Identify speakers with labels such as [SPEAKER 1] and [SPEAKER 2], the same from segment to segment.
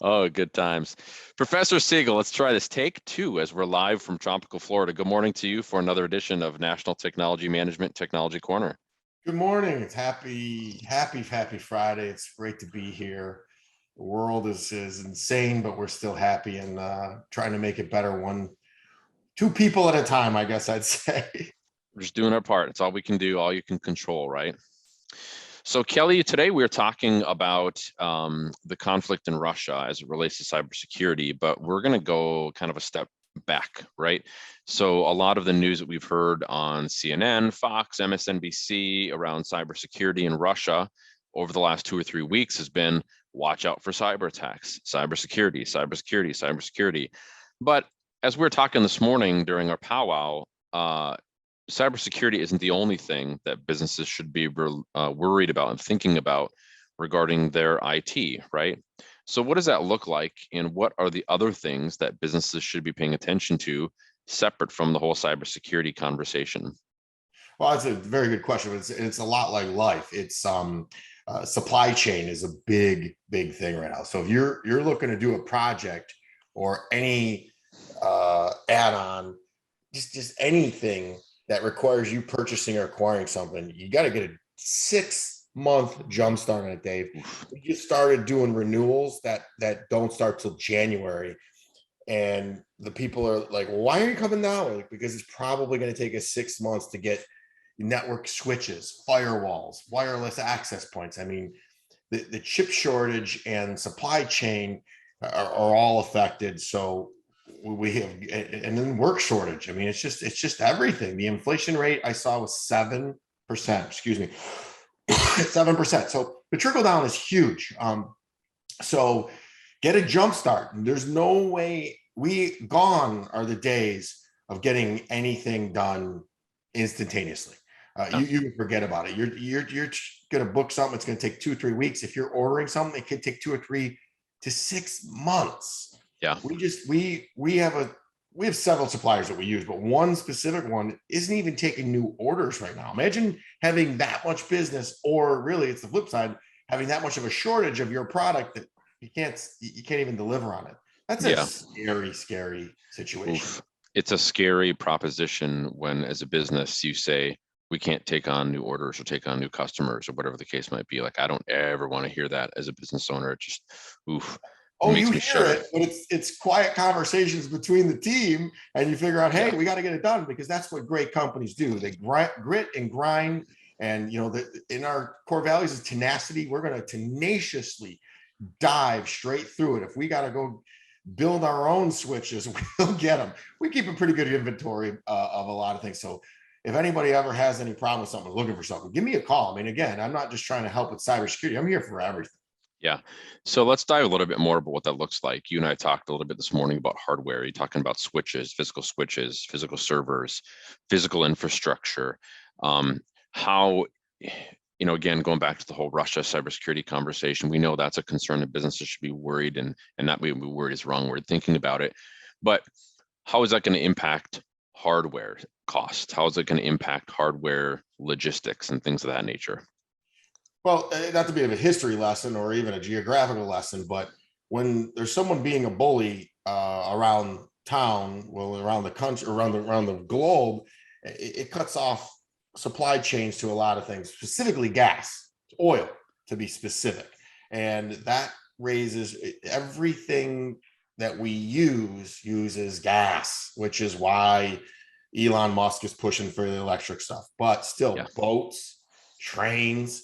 [SPEAKER 1] Oh, good times. Professor Siegel, let's try this take two as we're live from tropical Florida. Good morning to you for another edition of National Technology Management Technology Corner.
[SPEAKER 2] Good morning. It's happy Friday. It's great to be here. The world is insane, but we're still happy and trying to make it better two people at a time, I guess I'd say.
[SPEAKER 1] We're just doing our part. It's all we can do, all you can control, right? So Kelly, today we're talking about the conflict in Russia as it relates to cybersecurity, but we're going to go kind of a step back, right? So a lot of the news that we've heard on CNN, Fox, MSNBC around cybersecurity in Russia over the last 2 or 3 weeks has been watch out for cyber attacks, cybersecurity. But as we were talking this morning during our powwow, cybersecurity isn't the only thing that businesses should be worried about and thinking about regarding their IT, right? So what does that look like, and what are the other things that businesses should be paying attention to separate from the whole cybersecurity conversation?
[SPEAKER 2] Well, that's a very good question. It's a lot like life. It's supply chain is a big thing right now. So if you're looking to do a project or any add-on, just anything that requires you purchasing or acquiring something, you got to get a 6-month jump start on it, Dave. We just started doing renewals that don't start till January. And the people are like, well, why are you coming now? Like, because it's probably going to take us 6 months to get network switches, firewalls, wireless access points. I mean, the chip shortage and supply chain are all affected. So we have, and then work shortage. I mean, it's just everything. The inflation rate I saw was 7%, excuse me, 7%. So the trickle down is huge. So get a jump start. There's no way gone are the days of getting anything done instantaneously. You forget about it. You're going to book something. It's going to take 2-3 weeks. If you're ordering something, it could take 2 or 3 to 6 months.
[SPEAKER 1] Yeah.
[SPEAKER 2] We have several suppliers that we use, but one specific one isn't even taking new orders right now. Imagine having that much business, or really it's the flip side, having that much of a shortage of your product that you can't even deliver on it. That's a scary situation.
[SPEAKER 1] Oof. It's a scary proposition when, as a business, you say, we can't take on new orders or take on new customers or whatever the case might be. Like, I don't ever want to hear that as a business owner. It just, oof.
[SPEAKER 2] Oh, you hear it, but it's quiet conversations between the team, and you figure out, hey, we got to get it done, because that's what great companies do. They grit and grind, and in our core values is tenacity. We're going to tenaciously dive straight through it. If we got to go build our own switches, we'll get them. We keep a pretty good inventory of a lot of things. So if anybody ever has any problem with something, looking for something, give me a call. I mean, again, I'm not just trying to help with cybersecurity. I'm here for everything.
[SPEAKER 1] Yeah. So let's dive a little bit more about what that looks like. You and I talked a little bit this morning about hardware. You're talking about switches, physical servers, physical infrastructure. How, again, going back to the whole Russia cybersecurity conversation, we know that's a concern that businesses should be worried, and not be worried is the wrong word, thinking about it. But how is that going to impact hardware costs? How is it going to impact hardware logistics and things of that nature?
[SPEAKER 2] Well, not to be of a history lesson or even a geographical lesson, but when there's someone being a bully around town, around the country, around the globe, it cuts off supply chains to a lot of things, specifically gas, oil, to be specific. And that raises everything that we uses gas, which is why Elon Musk is pushing for the electric stuff. But still, boats, trains,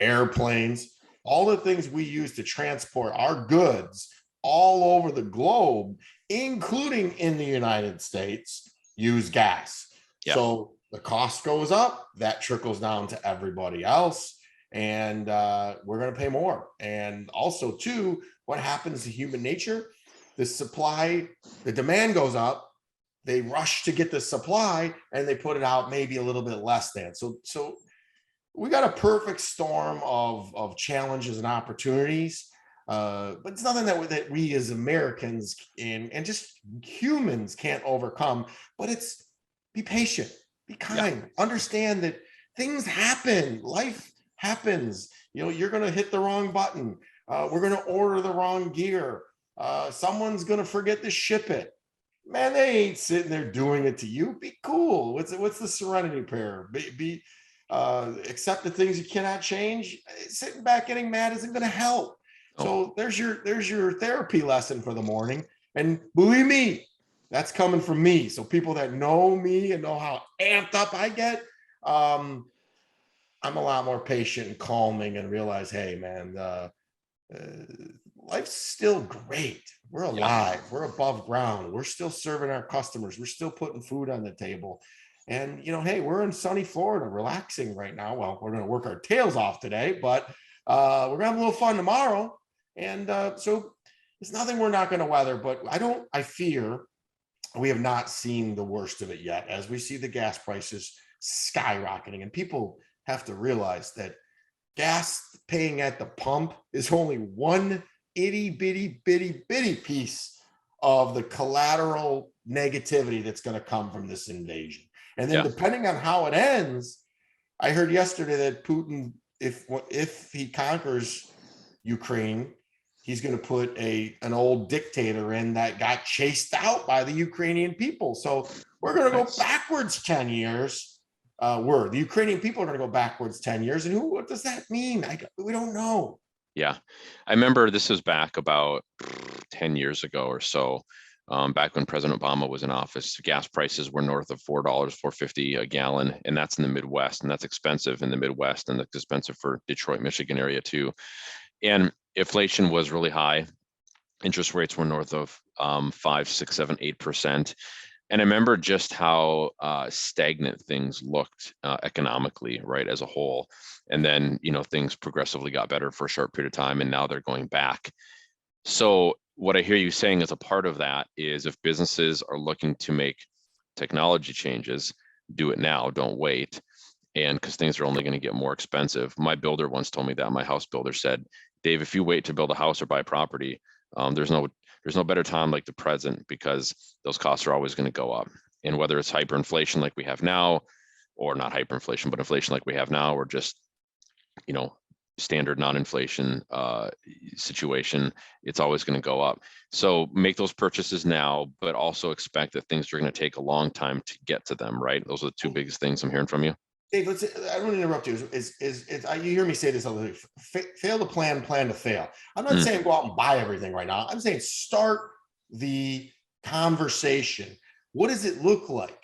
[SPEAKER 2] airplanes, all the things we use to transport our goods all over the globe, including in the United States, use gas. So the cost goes up, that trickles down to everybody else, and we're going to pay more. And also, too, what happens to human nature? The demand goes up, they rush to get the supply, and they put it out maybe a little bit less than. So we got a perfect storm of challenges and opportunities, but it's nothing that we as Americans and just humans can't overcome. But it's be patient, be kind, understand that things happen, life happens. You're going to hit the wrong button. We're going to order the wrong gear. someone's going to forget to ship it. Man, they ain't sitting there doing it to you. Be cool. What's the serenity prayer? Accept the things you cannot change. Sitting back getting mad isn't going to help.
[SPEAKER 1] Oh,
[SPEAKER 2] So there's your therapy lesson for the morning. And believe me, that's coming from me. So people that know me and know how amped up I get, I'm a lot more patient and calming and realize, hey, man, life's still great. We're
[SPEAKER 1] yeah,
[SPEAKER 2] alive. We're above ground. We're still serving our customers. We're still putting food on the table. And, hey, we're in sunny Florida relaxing right now. Well, we're going to work our tails off today, but we're going to have a little fun tomorrow. And so it's nothing we're not going to weather, but I fear we have not seen the worst of it yet as we see the gas prices skyrocketing. And people have to realize that gas paying at the pump is only one itty bitty piece of the collateral negativity that's going to come from this invasion. And then
[SPEAKER 1] yeah,
[SPEAKER 2] depending on how it ends, I heard yesterday that Putin, if he conquers Ukraine, he's going to put an old dictator in that got chased out by the Ukrainian people. So we're going to go backwards 10 years. The Ukrainian people are going to go backwards 10 years. And what does that mean? We don't know.
[SPEAKER 1] yeah. I remember this was back about 10 years ago or so. Back when President Obama was in office, gas prices were north of $4, $4.50 a gallon, and that's in the Midwest, and that's expensive in the Midwest, and that's expensive for Detroit, Michigan area too. And inflation was really high. Interest rates were north of 5, 6, 7, 8%. And I remember just how stagnant things looked economically, right, as a whole. And then, things progressively got better for a short period of time, and now they're going back. So what I hear you saying as a part of that is if businesses are looking to make technology changes, do it now, don't wait. And because things are only going to get more expensive. My builder once told me that. My house builder said, Dave, if you wait to build a house or buy property, there's no better time like the present, because those costs are always going to go up. And whether it's hyperinflation like we have now, or not hyperinflation, but inflation like we have now, or just, standard non-inflation situation, it's always going to go up. So make those purchases now, but also expect that things are going to take a long time to get to them, right? Those are the two biggest things I'm hearing from you.
[SPEAKER 2] Dave, I don't want to interrupt you. You hear me say this all the time, fail to plan to fail. I'm not saying go out and buy everything right now. I'm saying start the conversation. What does it look like?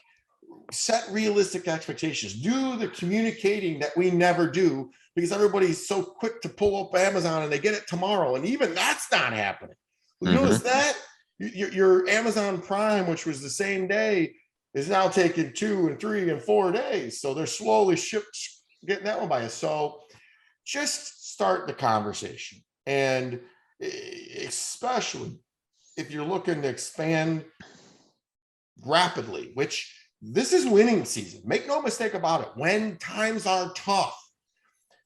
[SPEAKER 2] Set realistic expectations. Do the communicating that we never do, because everybody's so quick to pull up Amazon and they get it tomorrow. And even that's not happening. You notice that? Your Amazon Prime, which was the same day, is now taking 2 and 3 and 4 days. So they're slowly getting that one by us. So just start the conversation. And especially if you're looking to expand rapidly, which this is winning season. Make no mistake about it. When times are tough,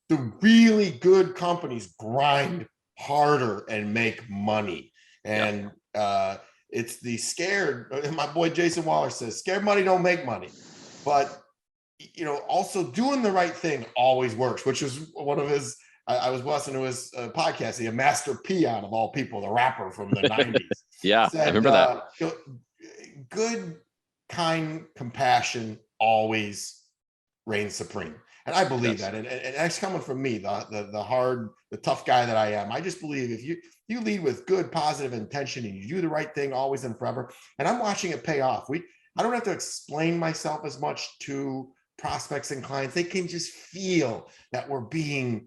[SPEAKER 2] the really good companies grind harder and make money. And it's the scared, my boy Jason Waller says, scared money don't make money. But, also doing the right thing always works, which is one of his, I was listening to his podcast, the Master P out of all people, the rapper from the 90s.
[SPEAKER 1] Yeah, said, I remember that.
[SPEAKER 2] Good, kind compassion always reigns supreme. And I believe that. And that's coming from me, the hard, the tough guy that I am. I just believe if you lead with good, positive intention and you do the right thing always and forever, and I'm watching it pay off. I don't have to explain myself as much to prospects and clients. They can just feel that we're being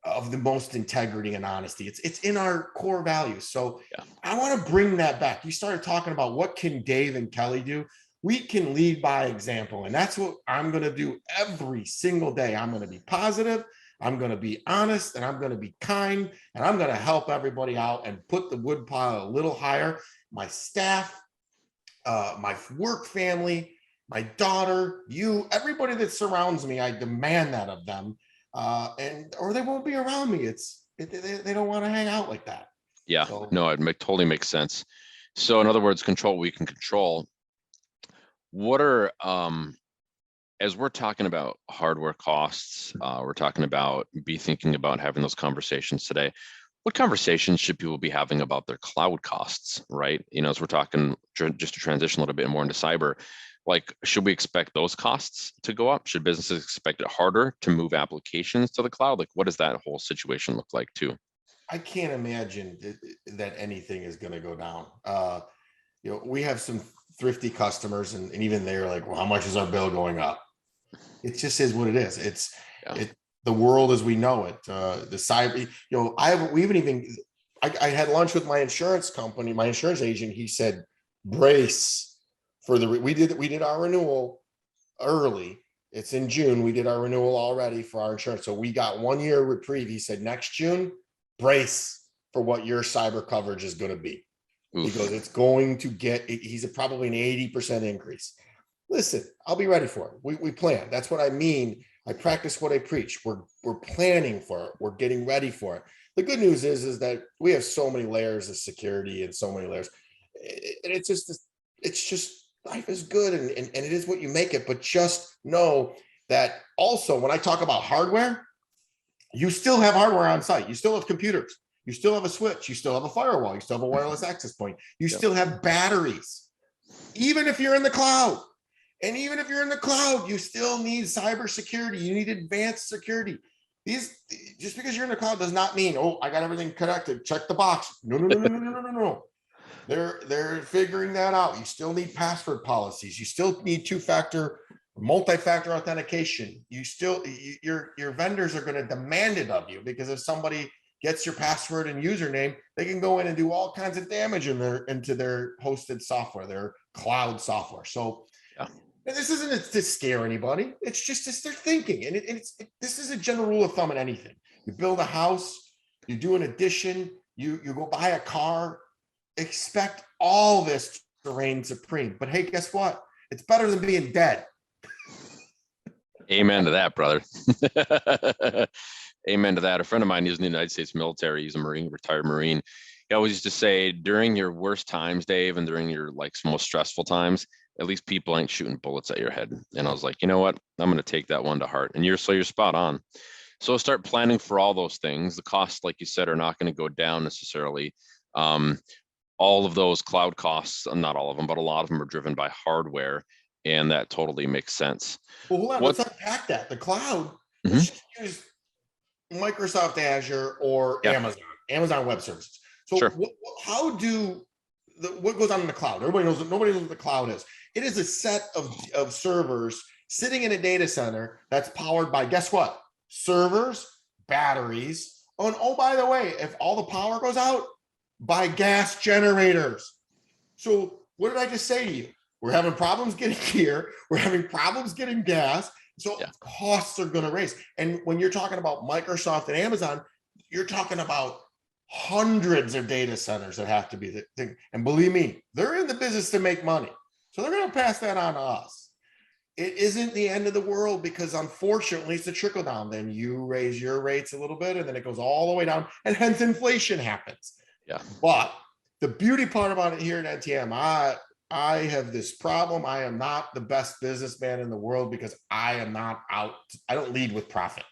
[SPEAKER 2] of the most integrity and honesty. It's in our core values. So I want to bring that back. You started talking about what can Dave and Kelly do. We can lead by example. And that's what I'm going to do every single day. I'm going to be positive. I'm going to be honest, and I'm going to be kind, and I'm going to help everybody out and put the wood pile a little higher. My staff, my work family, my daughter, you, everybody that surrounds me, I demand that of them. Or they won't be around me. They don't want to hang out like that.
[SPEAKER 1] Yeah, so, no, it totally makes sense. So in other words, control what we can control. What are, as we're talking about hardware costs, we're talking about be thinking about having those conversations today. What conversations should people be having about their cloud costs, right? As we're talking just to transition a little bit more into cyber, like, should we expect those costs to go up? Should businesses expect it harder to move applications to the cloud? Like, what does that whole situation look like too?
[SPEAKER 2] I can't imagine that anything is going to go down. We have some thrifty customers, and even they're like, well, how much is our bill going up? It just is what it is.
[SPEAKER 1] Yeah.
[SPEAKER 2] The world as we know it. The cyber, I had lunch with my insurance company, my insurance agent. He said, brace for we did our renewal early. It's in June. We did our renewal already for our insurance. So we got 1 year reprieve. He said, next June, brace for what your cyber coverage is going to be.
[SPEAKER 1] Oof.
[SPEAKER 2] Because it's going to he's probably an 80% increase. Listen, I'll be ready for it. We plan. That's what I mean. I practice what I preach. We're planning for it. We're getting ready for it. The good news is that we have so many layers of security and so many layers. And it's just life is good, and it is what you make it. But just know that also when I talk about hardware, you still have hardware on site. You still have computers. You still have a switch. You still have a firewall. You still have a wireless access point. You still have batteries, even if you're in the cloud. And even if you're in the cloud, you still need cybersecurity. You need advanced security. Just because you're in the cloud does not mean, oh, I got everything connected. Check the box. No. They're figuring that out. You still need password policies. You still need multi-factor authentication. Your vendors are going to demand it of you, because if somebody gets your password and username, they can go in and do all kinds of damage into their hosted software, their cloud software. So
[SPEAKER 1] yeah.
[SPEAKER 2] This isn't to scare anybody. It's just they're thinking. And this is a general rule of thumb in anything. You build a house, you do an addition, you go buy a car, expect all this to reign supreme. But hey, guess what? It's better than being dead.
[SPEAKER 1] Amen to that, brother. Amen to that. A friend of mine is in the United States military. He's a Marine, retired Marine. He always used to say, during your worst times, Dave, and during your most stressful times, at least people ain't shooting bullets at your head. And I was like, you know what? I'm going to take that one to heart. And you're spot on. So start planning for all those things. The costs, like you said, are not going to go down necessarily. All of those cloud costs, not all of them, but a lot of them are driven by hardware. And that totally makes sense.
[SPEAKER 2] Well, hold on. Let's unpack that. The cloud, let's just use Microsoft Azure or Amazon Web Services. So
[SPEAKER 1] sure.
[SPEAKER 2] What goes on in the cloud? Nobody knows what the cloud is. It is a set of servers sitting in a data center that's powered by, guess what? Servers, batteries. Oh, by the way, if all the power goes out, by gas generators. So what did I just say to you? We're having problems getting gear. We're having problems getting gas. So costs are going to raise. And when you're talking about Microsoft and Amazon, you're talking about hundreds of data centers that have to be there. And believe me, they're in the business to make money. So they're going to pass that on to us. It isn't the end of the world, because unfortunately it's a trickle down. Then you raise your rates a little bit and then it goes all the way down, and hence inflation happens.
[SPEAKER 1] Yeah.
[SPEAKER 2] But the beauty part about it here at NTM, I have this problem. I am not the best businessman in the world because I don't lead with profit.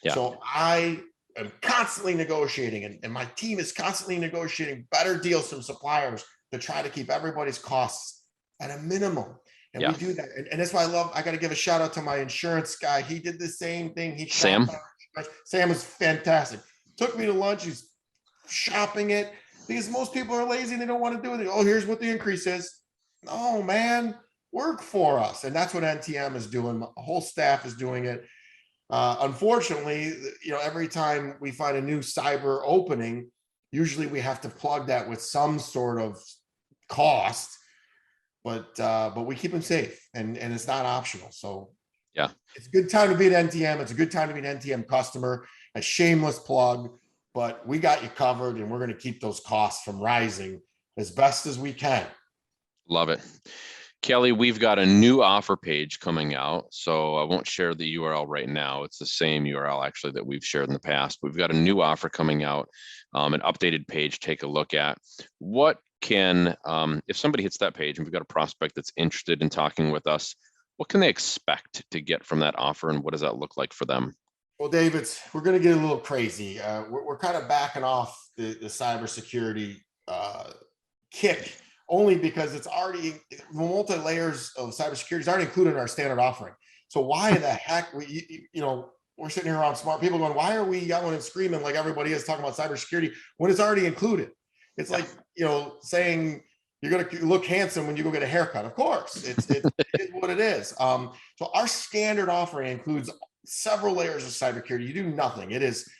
[SPEAKER 2] Yeah. So I am constantly negotiating, and my team is constantly negotiating better deals from suppliers to try to keep everybody's costs at a minimum. And we do that. And that's why I got to give a shout out to my insurance guy. He did the same thing. Sam is fantastic. Took me to lunch. He's shopping it, because most people are lazy. They don't want to do it. Oh, here's what the increase is. Oh man, work for us. And that's what NTM is doing. My whole staff is doing it. Unfortunately, every time we find a new cyber opening, usually we have to plug that with some sort of cost, but we keep them safe, and it's not optional. So
[SPEAKER 1] yeah,
[SPEAKER 2] it's a good time to be an NTM. It's a good time to be an NTM customer. A shameless plug, but we got you covered, and we're going to keep those costs from rising as best as we can.
[SPEAKER 1] Love it. Kelly, we've got a new offer page coming out, so I won't share the URL right now. It's the same URL actually that we've shared in the past. We've got a new offer coming out, an updated page. Take a look at what can, if somebody hits that page and we've got a prospect that's interested in talking with us, what can they expect to get from that offer, and what does that look like for them?
[SPEAKER 2] Well, Dave, we're going to get a little crazy. We're kind of backing off the cybersecurity kick, only because it's already multi layers of cybersecurity is already included in our standard offering. So why the heck we're sitting here around smart people going, why are we yelling and screaming like everybody is talking about cybersecurity when it's already included? It's like, saying you're going to look handsome when you go get a haircut. Of course, it is what it is. So our standard offering includes several layers of cybersecurity. You do nothing. It is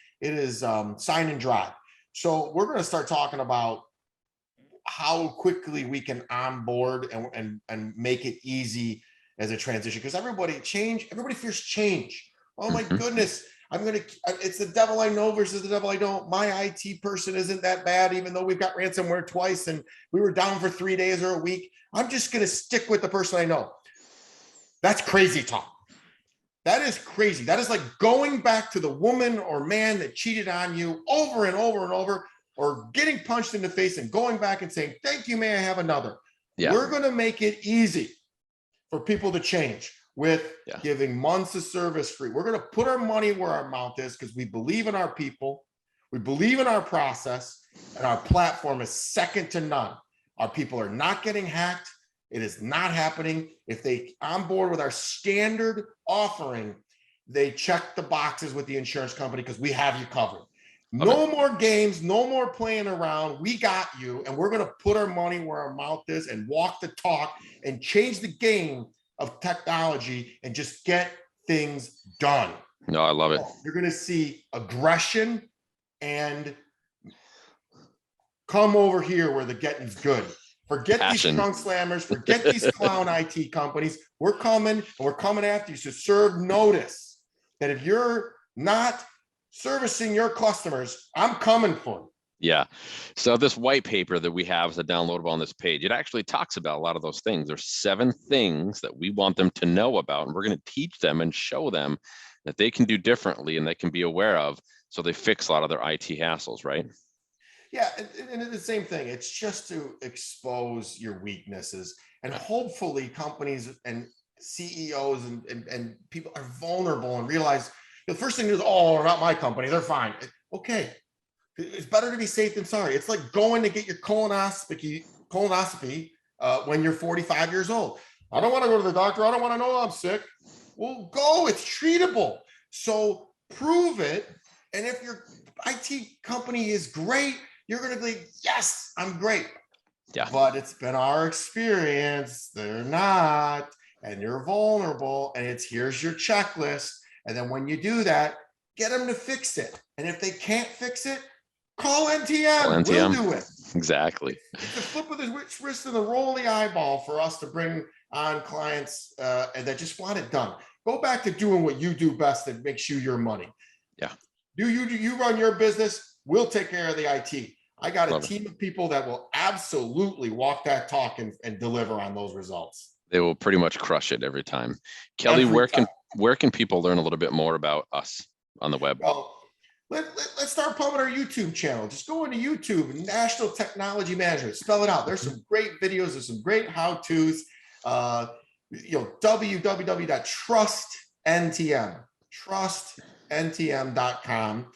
[SPEAKER 2] sign and drive. So we're going to start talking about how quickly we can onboard and make it easy as a transition, because everybody fears change. Oh my goodness, it's the devil I know versus the devil I don't. My IT person isn't that bad, even though we've got ransomware twice and we were down for 3 days or a week. I'm just going to stick with the person I know. That's crazy talk. That is crazy. That is like going back to the woman or man that cheated on you over and over and over, or getting punched in the face and going back and saying, thank you, may I have another? Yeah. We're going to make it easy for people to change with giving months of service free. We're going to put our money where our mouth is because we believe in our people. We believe in our process, and our platform is second to none. Our people are not getting hacked. It is not happening. If they onboard with our standard offering, they check the boxes with the insurance company because we have you covered. No more games, no more playing around. We got you, and we're going to put our money where our mouth is and walk the talk and change the game of technology and just get things done.
[SPEAKER 1] No, I love it.
[SPEAKER 2] You're going to see aggression and come over here where the getting's good. Forget Passion. These trunk slammers, forget these clown IT companies. We're coming, and we're coming after you. So serve notice that if you're not servicing your customers, I'm coming for you.
[SPEAKER 1] Yeah. So this white paper that we have is downloadable on this page. It actually talks about a lot of those things. There's 7 things that we want them to know about, and we're going to teach them and show them that they can do differently and they can be aware of, so they fix a lot of their IT hassles, right?
[SPEAKER 2] Yeah, and the same thing. It's just to expose your weaknesses, and hopefully companies and CEOs and people are vulnerable and realize the first thing is, oh, not my company, they're fine. Okay, it's better to be safe than sorry. It's like going to get your colonoscopy when you're 45 years old. I don't want to go to the doctor. I don't want to know I'm sick. Well, go. It's treatable. So prove it. And if your IT company is great, you're going to be, yes, I'm great. Yeah. But it's been our experience. They're not. And you're vulnerable. And here's your checklist. And then when you do that, get them to fix it. And if they can't fix it, call NTM. We'll do it.
[SPEAKER 1] Exactly.
[SPEAKER 2] It's the flip of the wrist and the roll of the eyeball for us to bring on clients and that just want it done. Go back to doing what you do best that makes you your money.
[SPEAKER 1] Yeah.
[SPEAKER 2] You run your business. We'll take care of the IT. I got a team of people that will absolutely walk that talk and deliver on those results.
[SPEAKER 1] They will pretty much crush it every time. Kelly, where can people learn a little bit more about us on the web?
[SPEAKER 2] Well, let's start pumping our YouTube channel. Just go into YouTube, National Technology Management. Spell it out. There's some great videos. There's some great how-tos. trustntm.com.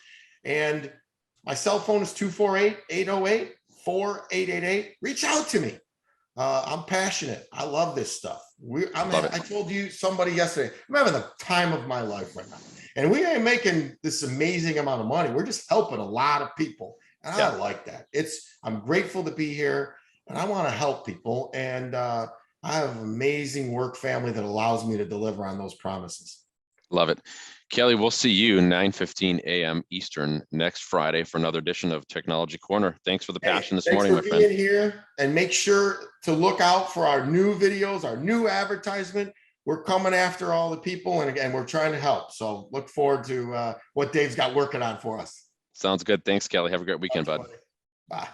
[SPEAKER 2] And my cell phone is 248-808-4888. Reach out to me. I'm passionate. I love this stuff. I told you somebody yesterday, I'm having the time of my life right now. And we ain't making this amazing amount of money. We're just helping a lot of people. And I like that. I'm grateful to be here, and I want to help people. And I have an amazing work family that allows me to deliver on those promises.
[SPEAKER 1] Love it. Kelly, we'll see you 9:15 a.m. Eastern next Friday for another edition of Technology Corner. Thanks for the passion this morning, my friend.
[SPEAKER 2] Thanks for being here, and make sure to look out for our new videos, our new advertisement. We're coming after all the people, and we're trying to help. So look forward to what Dave's got working on for us.
[SPEAKER 1] Sounds good. Thanks, Kelly. Have a great weekend, bud.
[SPEAKER 2] Bye.